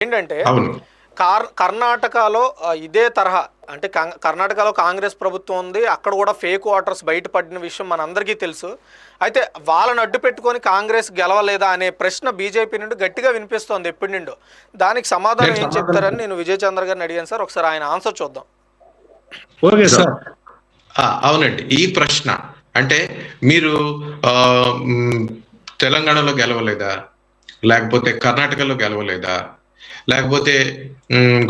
ఏంటంటే అవును. కర్ణాటకలో ఇదే తరహా అంటే కర్ణాటకలో కాంగ్రెస్ ప్రభుత్వం ఉంది. అక్కడ కూడా ఫేక్ ఓటర్స్ బయటపడిన విషయం మనందరికీ తెలుసు. అయితే వాళ్ళని అడ్డు పెట్టుకొని కాంగ్రెస్ గెలవలేదా అనే ప్రశ్న బీజేపీ నుండి గట్టిగా వినిపిస్తోంది ఎప్పటి నుండో. దానికి సమాధానం ఏం చెప్తారని నేను విజయ్ చంద్ర గారిని అడిగాను సార్. ఒకసారి ఆయన ఆన్సర్ చూద్దాం. Okay sir. అవునండి. ఈ ప్రశ్న అంటే మీరు తెలంగాణలో గెలవలేదా, లేకపోతే కర్ణాటకలో గెలవలేదా, లేకపోతే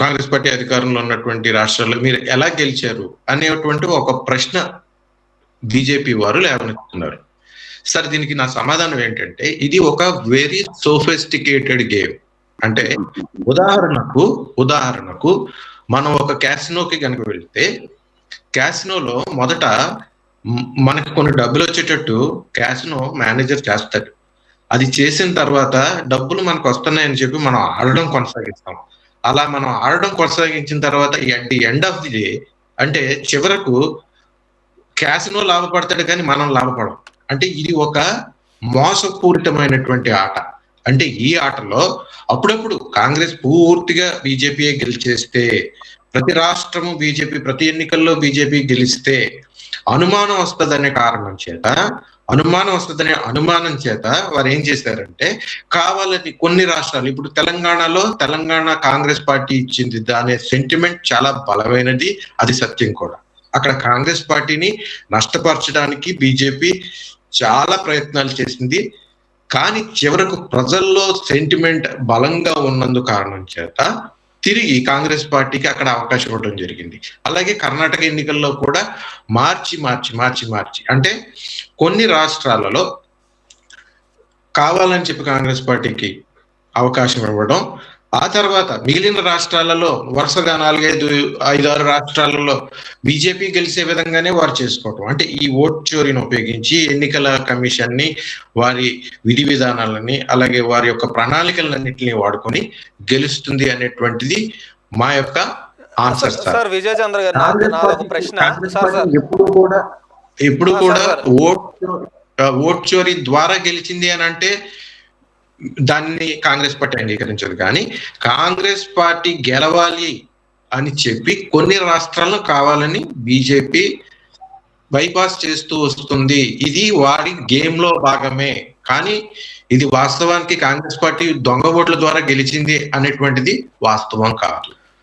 కాంగ్రెస్ పార్టీ అధికారంలో ఉన్నటువంటి రాష్ట్రాల్లో మీరు ఎలా గెలిచారు అనేటువంటి ఒక ప్రశ్న బీజేపీ వారు లేవనెత్తుతున్నారు. సార్, దీనికి నా సమాధానం ఏంటంటే, ఇది ఒక వెరీ సోఫిస్టికేటెడ్ గేమ్. అంటే ఉదాహరణకు మనం ఒక క్యాసినోకి కనుక వెళ్తే, క్యాసినోలో మొదట మనకి కొన్ని డబ్బులు వచ్చేటట్టు క్యాసినో మేనేజర్ చేస్తాడు. అది చేసిన తర్వాత డబ్బులు మనకు వస్తున్నాయని చెప్పి మనం ఆడడం కొనసాగిస్తాం. అలా మనం ఆడడం కొనసాగించిన తర్వాత at the end of the day, అంటే చివరకు క్యాసినో లాభపడతాడు కానీ మనం లాభపడం. అంటే ఇది ఒక మోసపూరితమైనటువంటి ఆట. అంటే ఈ ఆటలో అప్పుడప్పుడు కాంగ్రెస్ పూర్తిగా బీజేపీ గెలిచేస్తే, ప్రతి రాష్ట్రము బీజేపీ, ప్రతి ఎన్నికల్లో బీజేపీ గెలిస్తే అనుమానం వస్తుందనే అనుమానం చేత వారు ఏం చేశారంటే, కావాలని కొన్ని రాష్ట్రాలు, ఇప్పుడు తెలంగాణ కాంగ్రెస్ పార్టీ ఇచ్చింది అనే సెంటిమెంట్ చాలా బలమైనది, అది సత్యం కూడా. అక్కడ కాంగ్రెస్ పార్టీని నష్టపరచడానికి బీజేపీ చాలా ప్రయత్నాలు చేసింది. కానీ చివరకు ప్రజల్లో సెంటిమెంట్ బలంగా ఉన్నందు కారణం చేత తిరిగి కాంగ్రెస్ పార్టీకి అక్కడ అవకాశం ఇవ్వడం జరిగింది. అలాగే కర్ణాటక ఎన్నికల్లో కూడా మార్చి అంటే కొన్ని రాష్ట్రాలలో కావాలని చెప్పి కాంగ్రెస్ పార్టీకి అవకాశం ఇవ్వడం, ఆ తర్వాత మిగిలిన రాష్ట్రాలలో వరుసగా 4-5-6 రాష్ట్రాలలో బీజేపీ గెలిచే విధంగానే వారు చేసుకోవటం. అంటే ఈ ఓట్ చోరీని ఉపయోగించి ఎన్నికల కమిషన్ ని, వారి విధి విధానాలని, అలాగే వారి యొక్క ప్రణాళికలన్నింటినీ వాడుకొని గెలుస్తుంది అనేటువంటిది మా యొక్క ఆన్సర్. సార్ విజయ్ చంద్ర గారు ప్రశ్న, ఎప్పుడు కూడా ఓట్ చోరీ ద్వారా గెలిచింది అని అంటే దాన్ని కాంగ్రెస్ పార్టీ అంగీకరించదు. కానీ కాంగ్రెస్ పార్టీ గెలవాలి అని చెప్పి కొన్ని రాష్ట్రాల్లో కావాలని బీజేపీ బైపాస్ చేస్తూ వస్తుంది. ఇది వారి గేమ్ లో భాగమే. కానీ ఇది వాస్తవానికి కాంగ్రెస్ పార్టీ దొంగ ఓట్ల ద్వారా గెలిచింది అనేటువంటిది వాస్తవం కాదు.